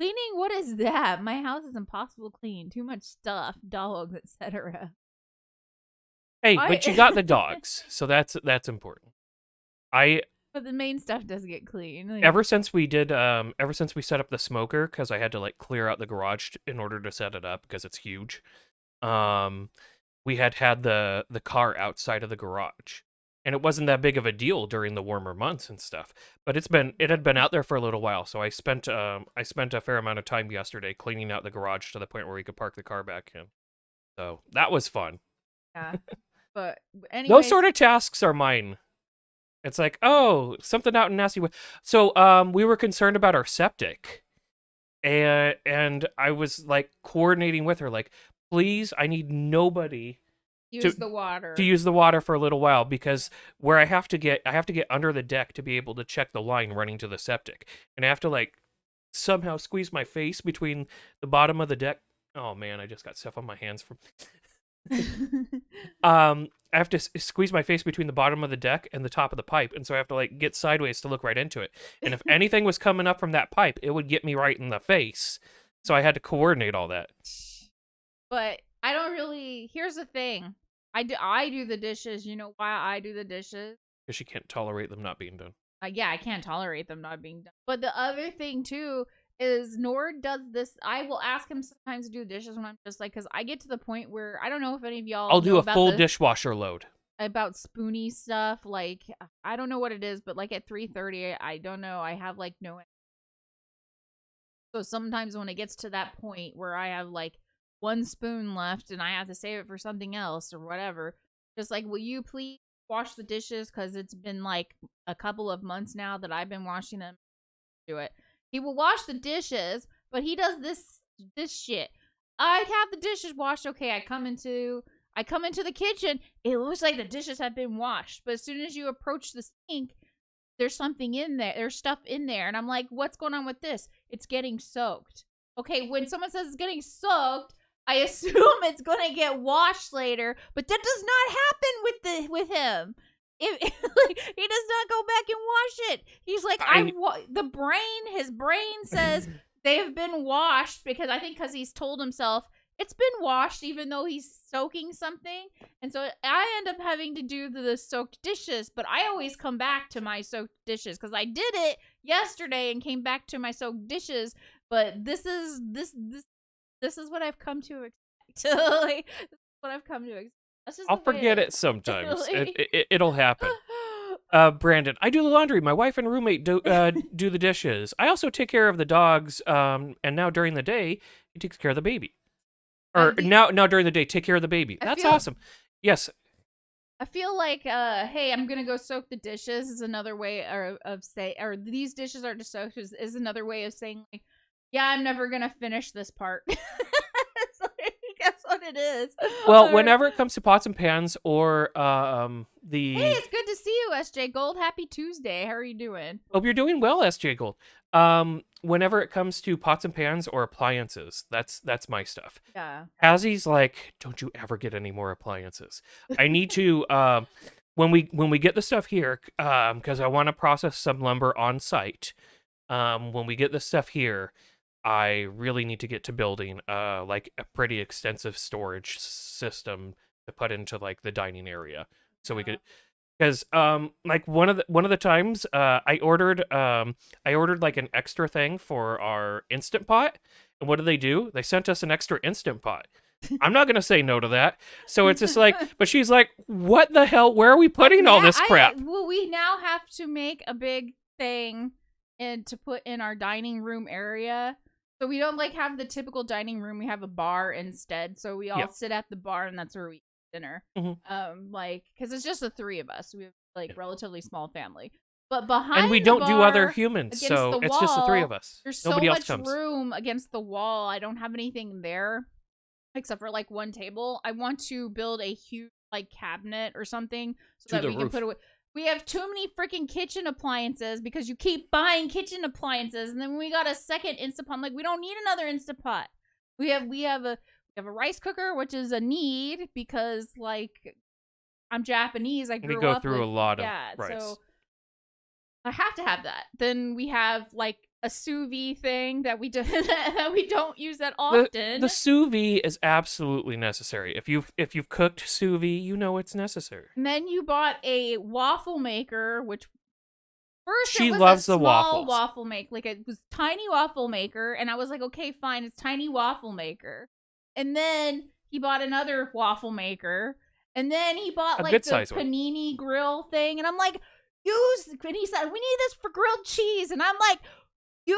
Cleaning, what is that? My house is impossible to clean. Too much stuff, dogs, etc. Hey, but you got the dogs, so that's important. But the main stuff does get clean. Like, ever since we set up the smoker, because I had to like clear out the garage in order to set it up because it's huge. We had the car outside of the garage, and it wasn't that big of a deal during the warmer months and stuff. But it had been out there for a little while, so I spent a fair amount of time yesterday cleaning out the garage to the point where we could park the car back in. So that was fun. Yeah. But anyways, those sort of tasks are mine. It's like, oh, something out in nasty way. So we were concerned about our septic, and I was like coordinating with her, like, please, I need nobody to use the water for a little while, because where I have to get under the deck to be able to check the line running to the septic, and I have to like somehow squeeze my face between the bottom of the deck. Oh man, I just got stuff on my hands from. I have to squeeze my face between the bottom of the deck and the top of the pipe, and so I have to like get sideways to look right into it. And if anything was coming up from that pipe, it would get me right in the face. So I had to coordinate all that. But I don't really. Here's the thing: I do the dishes. You know why I do the dishes? Because she can't tolerate them not being done. Yeah, I can't tolerate them not being done. But the other thing too is Nord does this. I will ask him sometimes to do dishes when I'm just like, because I get to the point where I don't know if any of y'all I'll do know a about full dishwasher load. about spoony stuff. Like, I don't know what it is, but like at 3:30, I don't know. I have like no. So sometimes when it gets to that point where I have like one spoon left and I have to save it for something else or whatever, just like, will you please wash the dishes? Because it's been like a couple of months now that I've been washing them. Do it. He will wash the dishes, but he does this shit. I have the dishes washed. Okay, I come into the kitchen. It looks like the dishes have been washed, but as soon as you approach the sink, there's something in there. There's stuff in there, and I'm like, what's going on with this? It's getting soaked. Okay, when someone says it's getting soaked, I assume it's gonna get washed later, but that does not happen with him. Like, he does not go back and wash it. He's like, his brain says they have been washed because he's told himself it's been washed, even though he's soaking something. And so I end up having to do the soaked dishes, but I always come back to my soaked dishes because I did it yesterday and came back to my soaked dishes. But this is what I've come to expect. Like, this is what I've come to expect. I'll forget it sometimes. It'll happen. Brandon, I do the laundry. My wife and roommate do the dishes. I also take care of the dogs. And now during the day, he takes care of the baby. Or now during the day, take care of the baby. That's awesome. Yes. I feel like, hey, I'm gonna go soak the dishes is another way of say, or these dishes are to soak is another way of saying like, yeah, I'm never gonna finish this part. That's what it is. Well, whenever it comes to pots and pans or Hey, it's good to see you, SJ Gold. Happy Tuesday. How are you doing? Hope you're doing well, SJ Gold. Whenever it comes to pots and pans or appliances, that's my stuff. Yeah. Hazzie's like, don't you ever get any more appliances. I need to when we get the stuff here, because I want to process some lumber on site. When we get the stuff here, I really need to get to building like a pretty extensive storage system to put into like the dining area, so we could, because like one of the times I ordered like an extra thing for our Instant Pot, and what do? They sent us an extra Instant Pot. I'm not gonna say no to that. So it's just like, but she's like, what the hell? Where are we putting all this crap? Well, we now have to make a big thing and to put in our dining room area. So we don't like have the typical dining room. We have a bar instead. So we all sit at the bar, and that's where we eat dinner. Mm-hmm. Like, because it's just the three of us. We have like relatively small family. But behind and we don't do other humans, so it's just the three of us. There's Nobody so else much comes. room against the wall. I don't have anything there except for like one table. I want to build a huge like cabinet or something so that we can put away. We have too many freaking kitchen appliances because you keep buying kitchen appliances, and then we got a second Instant Pot. I'm like, we don't need another Instant Pot. We have a rice cooker, which is a need because like I'm Japanese. I grew up. We go through a lot of rice. So I have to have that. Then we have like a sous vide thing that we do that we don't use that often. The sous vide is absolutely necessary. If you've cooked sous vide, you know it's necessary. And then you bought a waffle maker, which first she it was loves a the small waffle maker, like it was tiny waffle maker, and I was like, okay, fine, it's tiny waffle maker. And then he bought another waffle maker, and then he bought like the panini grill thing, and I'm like, and he said, we need this for grilled cheese, and I'm like, use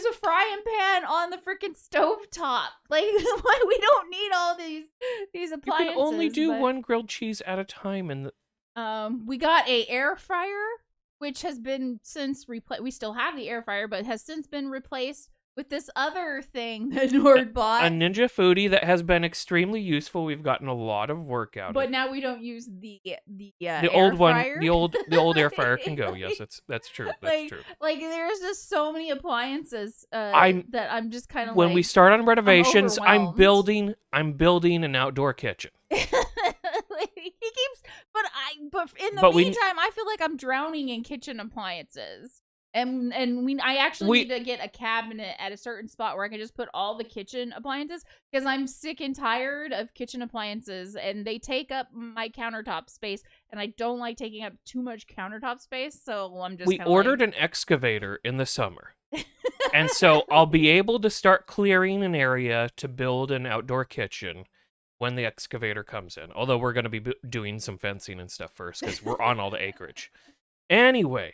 a frying pan on the freaking stovetop. Like, we don't need all these appliances. You can only do one grilled cheese at a time, and we got a air fryer, which has been since replaced. We still have the air fryer, but has since been replaced with this other thing that Nord bought. A Ninja Foodie that has been extremely useful. We've gotten a lot of work out of it. But now we don't use the old fryer. one. The old air fryer can go. Yes, that's true. That's true. Like there's just so many appliances that I'm just kind of when like, we start on renovations, I'm building an outdoor kitchen. He keeps, but in the meantime, I feel like I'm drowning in kitchen appliances. And I actually need to get a cabinet at a certain spot where I can just put all the kitchen appliances, because I'm sick and tired of kitchen appliances, and they take up my countertop space, and I don't like taking up too much countertop space. So I'm just. We ordered an excavator in the summer, and so I'll be able to start clearing an area to build an outdoor kitchen when the excavator comes in. Although we're going to be doing some fencing and stuff first, because we're on all the acreage. Anyway.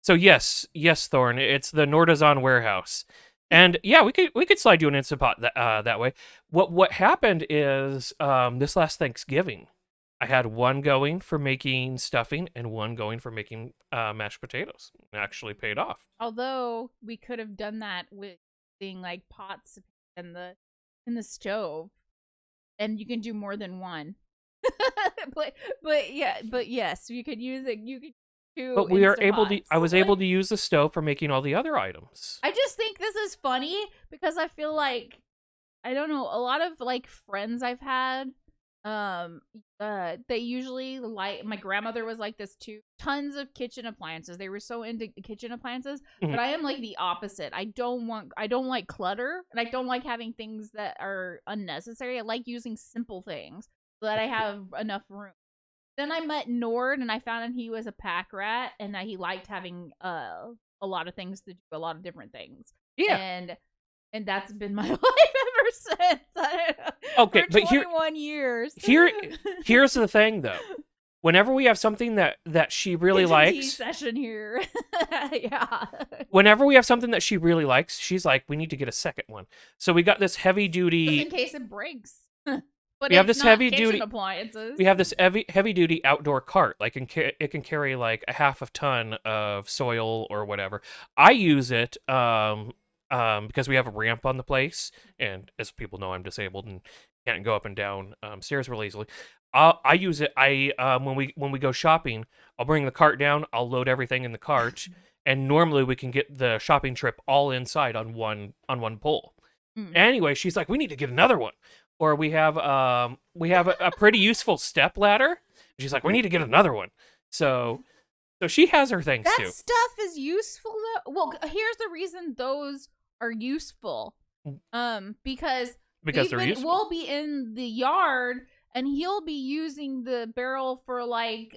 So yes, Thorn, it's the Nordazon warehouse, and yeah, we could slide you an Instant Pot that way. What happened is this last Thanksgiving, I had one going for making stuffing and one going for making mashed potatoes. It actually paid off. Although we could have done that with using like pots in the stove, and you can do more than one. but yes, you could use it. You could. But we are able to. I was able to use the stove for making all the other items. I just think this is funny because I feel like, I don't know, a lot of like friends I've had, they usually like, my grandmother was like this too. Tons of kitchen appliances. They were so into kitchen appliances, but I am like the opposite. I don't like clutter, and I don't like having things that are unnecessary. I like using simple things so that I have enough room. Then I met Nord, and I found out he was a pack rat, and that he liked having a lot of things to do, a lot of different things. Yeah, and that's been my life ever since. Okay, for but 21 years. Here's the thing, though. Whenever we have something that she really likes, session here. Yeah. Whenever we have something that she really likes, she's like, we need to get a second one. So we got this heavy duty. Just in case it breaks. But we have this heavy duty appliances. We have this heavy duty outdoor cart. Like it can carry like a half a ton of soil or whatever. I use it because we have a ramp on the place, and as people know, I'm disabled and can't go up and down stairs real easily. I use it. When we go shopping, I'll bring the cart down. I'll load everything in the cart, and normally we can get the shopping trip all inside on one pole. Anyway, she's like, we need to get another one. Or we have a pretty useful step ladder. She's like, we need to get another one. So she has her things too. That stuff is useful though. Well, here's the reason those are useful. Because they're useful. We'll be in the yard, and he'll be using the barrel for like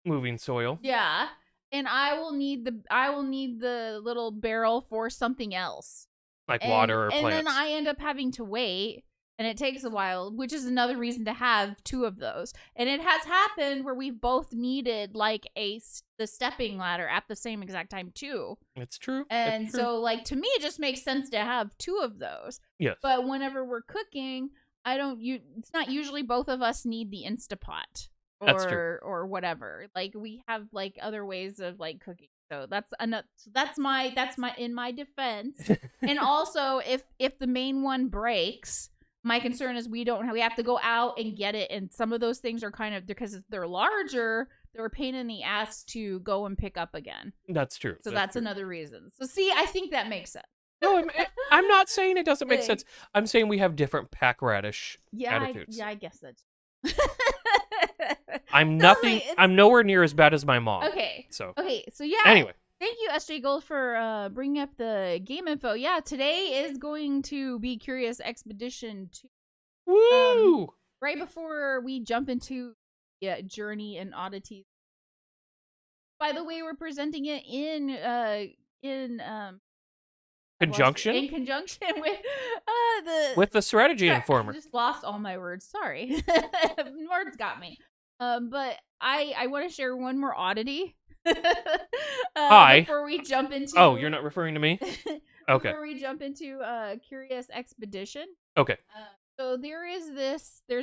moving soil. Yeah. And I will need the little barrel for something else. Like water or plants. And then I end up having to wait, and it takes a while, which is another reason to have two of those. And it has happened where we've both needed like the stepping ladder at the same exact time too. It's true. And so like, to me, it just makes sense to have two of those. Yes. But whenever we're cooking, it's not usually both of us need the Instapot or whatever. Like, we have like other ways of like cooking. So that's my in my defense. And also, if the main one breaks, my concern is we have to go out and get it, and some of those things are kind of, because they're larger, they're a pain in the ass to go and pick up again. That's true. So that's another reason. So see, I think that makes sense. No, I'm not saying it doesn't make sense. I'm saying we have different pack radish attitudes. I guess that's. I'm nowhere near as bad as my mom. Okay, so yeah. Anyway. Thank you, SJ Gold, for bringing up the game info. Yeah, today is going to be Curious Expedition 2. Woo! Right before we jump into Journey and Oddities. By the way, we're presenting it in conjunction? In conjunction with the Strategy Informer. I just lost all my words. Sorry. Words got me. But I want to share one more oddity. Hi. Before we jump into... Oh, you're not referring to me? Okay. Before we jump into Curious Expedition. Okay. So there's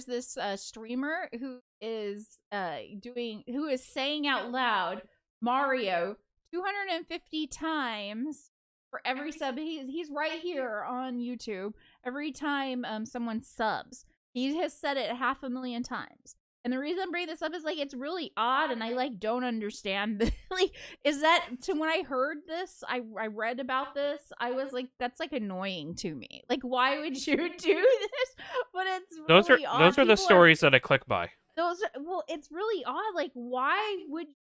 this streamer who is saying out loud Mario 250 times for every sub. He's right here on YouTube. Every time someone subs, he has said it 500,000 times. And the reason I'm bringing this up is like, it's really odd, and I like don't understand. Like, is that, so when I heard this, I read about this, I was like, that's like annoying to me. Like, why would you do this? But it's really odd. Those are the stories that I click by. Well, it's really odd. Like, why would you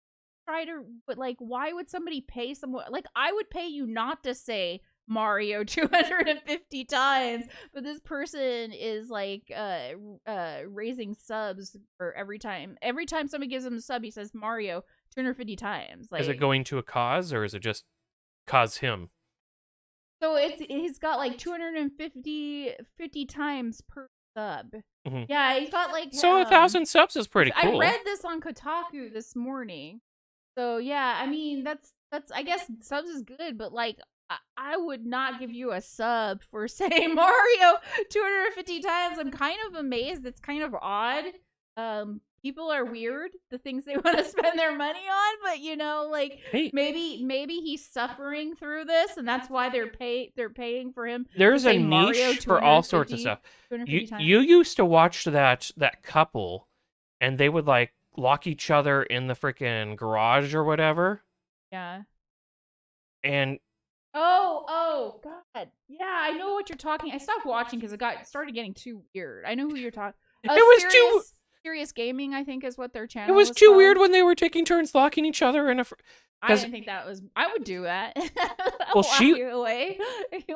try to? But like, why would somebody pay someone? Like, I would pay you not to say Mario 250 times, but this person is like raising subs for every time somebody gives him a sub, he says Mario 250 times. Like, Is it going to a cause, or is it just cause him? so he's got like 250 times per sub. Mhm. Yeah, he's got like So 1,000 subs is pretty cool. I read this on Kotaku this morning. So yeah, I mean that's I guess subs is good, but like I would not give you a sub for saying Mario 250 times. I'm kind of amazed. It's kind of odd. People are weird, the things they want to spend their money on, but you know, like Hey. maybe he's suffering through this, and that's why they're paying for him. There's to a say Mario niche for all sorts of stuff. 250 times. You used to watch that couple, and they would like lock each other in the freaking garage or whatever. Yeah. And oh God, yeah, I know what you're talking. I stopped watching because it started getting too weird. I know who you're talking. it was too. Serious Gaming, I think, is what their channel. It was too weird when they were taking turns locking each other in a. I didn't think that was. I would do that. Well,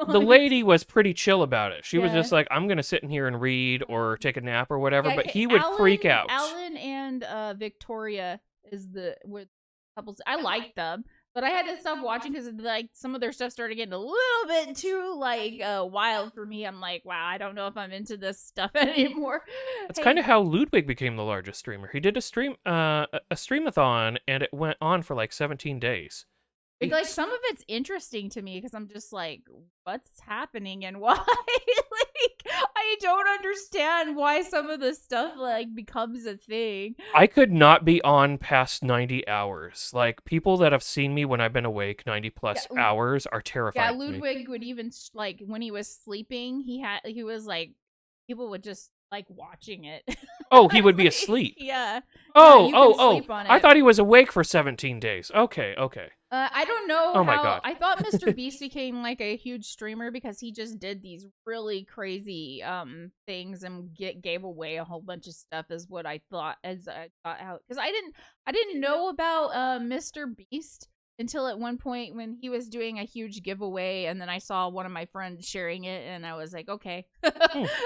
the lady was pretty chill about it. She was just like, "I'm gonna sit in here and read or take a nap or whatever." But he would freak out. Alan and Victoria were couples. I liked them, but I had to stop watching because like some of their stuff started getting a little bit too like wild for me. I'm like, wow, I don't know if I'm into this stuff anymore. That's kind of how Ludwig became the largest streamer. He did a streamathon, and it went on for like 17 days. Like some of it's interesting to me because I'm just like, what's happening and why? Like, I don't understand why some of this stuff like becomes a thing. I could not be on past 90 hours. Like people that have seen me when I've been awake 90 plus hours are terrified. Yeah, Ludwig would even like when he was sleeping, he was like people would just like watching it. Oh, he would be asleep. Yeah. Oh. I thought he was awake for 17 days. Okay. I don't know. Oh my God. I thought Mr. Beast became like a huge streamer because he just did these really crazy things and gave away a whole bunch of stuff. Is what I thought out because I didn't know about Mr. Beast until at one point when he was doing a huge giveaway, and then I saw one of my friends sharing it, and I was like, okay.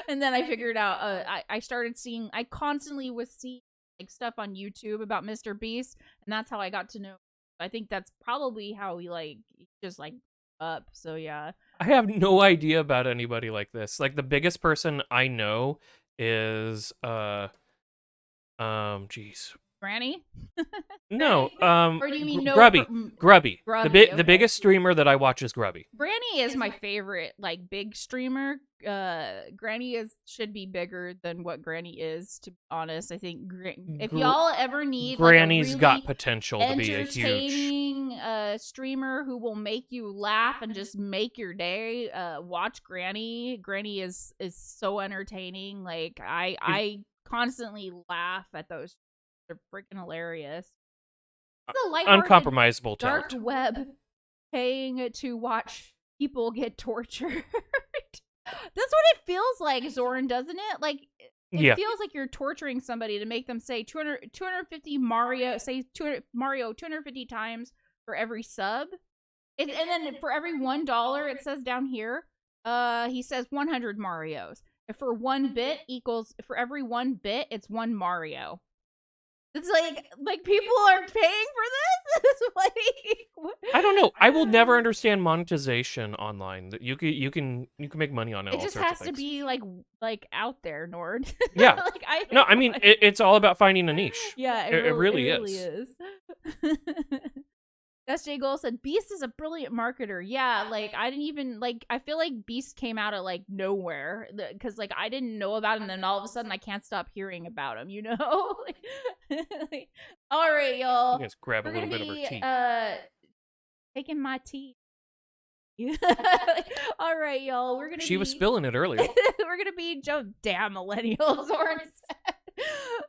And then I figured out I started seeing. I constantly was seeing like stuff on YouTube about Mr. Beast, and that's how I got to know. I think that's probably how he like just like up. So yeah. I have no idea about anybody like this. Like the biggest person I know is geez. Granny? No, or do you mean Grubby. Grubby. Okay. The biggest streamer that I watch is Grubby. Granny is my favorite, like big streamer. Granny should be bigger than what Granny is. To be honest, I think if y'all ever need, Granny's like, a really got potential to be a huge entertaining streamer who will make you laugh and just make your day, watch Granny. Granny is so entertaining. Like I constantly laugh at those. They're freaking hilarious. Uncompromisable dark talent. web paying to watch people get tortured. That's what it feels like, Zoran, doesn't it? Like it feels like you're torturing somebody to make them say 250 Mario 250 times for every sub. And then for every $1 it says down here, he says 100 Marios. If for 1 bit equals for every 1 bit, it's 1 Mario. It's like people are paying for this. Like, I don't know. I will never understand monetization online. That you can make money on it. It just has to be like out there, Nord. Yeah. I mean, it's all about finding a niche. Yeah, it really is. SJ Gold said, Beast is a brilliant marketer. Yeah, like, I didn't even, like, I feel like Beast came out of, like, nowhere. Because, like, I didn't know about him, and then all of a sudden I can't stop hearing about him, you know? All right, y'all. Let's grab a little bit of her tea. Taking my tea. All right, y'all. She was spilling it earlier. We're going to be damn millennials, Zoran said.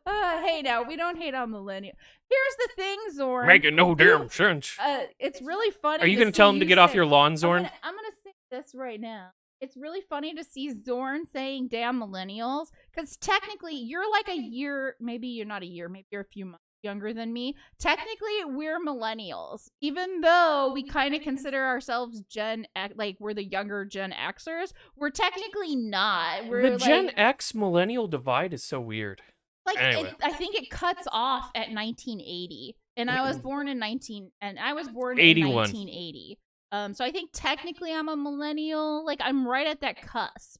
Hey, now, we don't hate on millennials. Here's the thing, Zoran. Making no damn sense. It's really funny. Are you going to tell him to get off your lawn, Zoran? I'm going to say this right now. it's really funny to see Zorn saying "damn millennials" because technically you're like a year, maybe you're not a year, maybe you're a few months younger than me. Technically, we're millennials, even though we kind of consider ourselves Gen X, like we're the younger Gen Xers. We're technically not. We're The Gen X millennial divide is so weird. like Anyway. I think it cuts off at 1980, and I was born in 81. 1980. So I think technically I'm a millennial. Like I'm right at that cusp.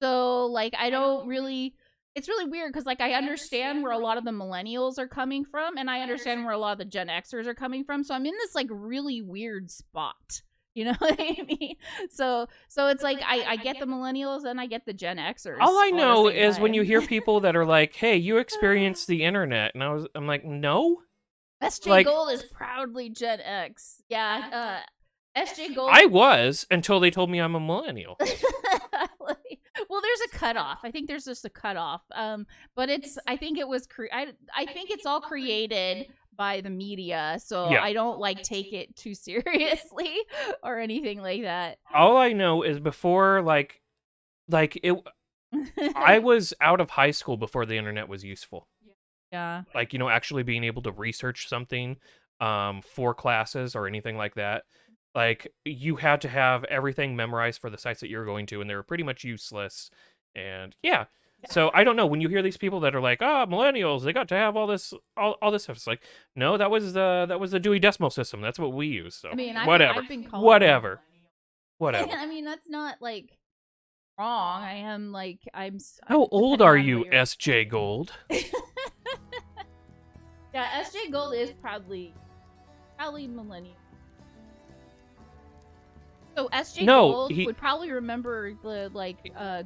So like I don't really. It's really weird because like I understand where a lot of the millennials are coming from, and I understand where a lot of the Gen Xers are coming from. So I'm in this like really weird spot. You know what I mean? So it's like I get the millennials and I get the Gen Xers. All I know is when you hear people that are like, "Hey, you experienced the internet," and I'm like, "No." SJ Like- Gold is proudly Gen X. Yeah. SJ Gold. I was until they told me I'm a millennial. Well, there's a cutoff. I think there's just a cutoff. But I think it was. I think it's all created by the media, so Yeah. I don't like take it too seriously or anything like that. All I know is before like it. I was out of high school before the internet was useful. Yeah. Like, actually being able to research something for classes or anything like that. Like, you had to have everything memorized for the sites that you're going to, and they were pretty much useless. And yeah. So I don't know, when you hear these people that are like, millennials, they got to have all this stuff. It's like, no, that was the Dewey Decimal System. That's what we use. So I mean, whatever. I've been called Whatever. I mean, that's not like wrong. I am like How old depending are on you, what you're- SJ Gold? Yeah, SJ Gold is probably millennial. So SJ Gold would probably remember the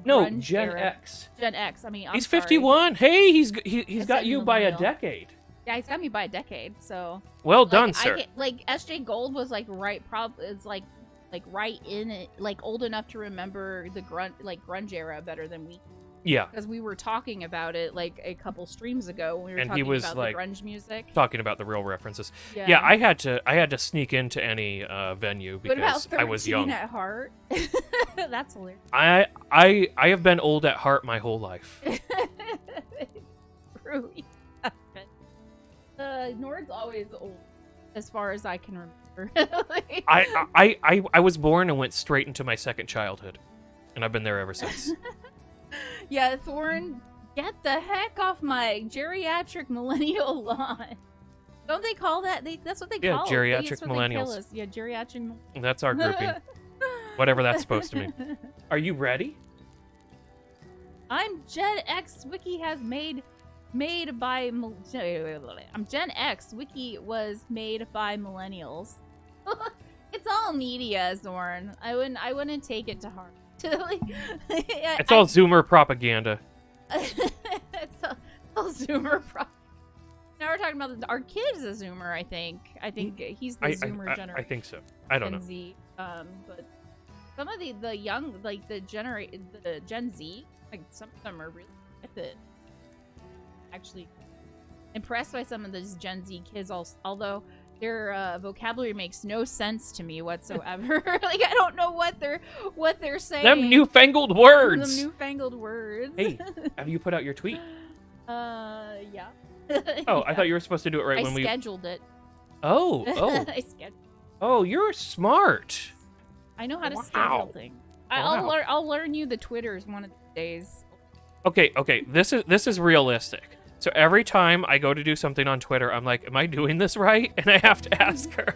No, grunge Gen era. X. Gen X. I mean, I'm He's sorry. 51. Hey, he's said got you by a millennial. decade. Yeah, he's got me by a decade. So Well done, sir. SJ Gold was like right in it, like old enough to remember the grunge era better than we. Yeah. Because we were talking about it like a couple streams ago when we were And talking he was about like the grunge music. talking about the real references. Yeah, I had to sneak into any venue What about because I was young. at heart? That's hilarious. I have been old at heart my whole life. It's true. Nord's always old, as far as I can remember. I was born and went straight into my second childhood, and I've been there ever since. Yeah, Thorn, get the heck off my geriatric millennial lawn. Don't they call that? That's what they call it. Geriatric That's what millennials. They kill us. Yeah, geriatric. That's our grouping. Whatever that's supposed to mean. Are you ready? I'm Gen X. Wiki has made by. I'm Gen X. Wiki was made by millennials. It's all media, Zorn. I wouldn't take it to heart. It's all Zoomer propaganda. It's all Zoomer propaganda. Now we're talking about our kid's a Zoomer. I think he's the Zoomer generation. I think so. I don't know. Gen Z. But some of the young, like the Gen Z, like some of them are really with it. Actually, impressed by some of those Gen Z kids. Although their vocabulary makes no sense to me whatsoever. Like I don't know what they're saying. Them newfangled words. Them newfangled words. Hey, have you put out your tweet? Yeah. Oh, I thought you were supposed to do it right when I we. scheduled it. Oh. I scheduled. Oh, you're smart. I know how to Wow. schedule things. Wow. I'll learn you the Twitters one of these days. Okay. This is realistic. So every time I go to do something on Twitter, I'm like, am I doing this right? And I have to ask her.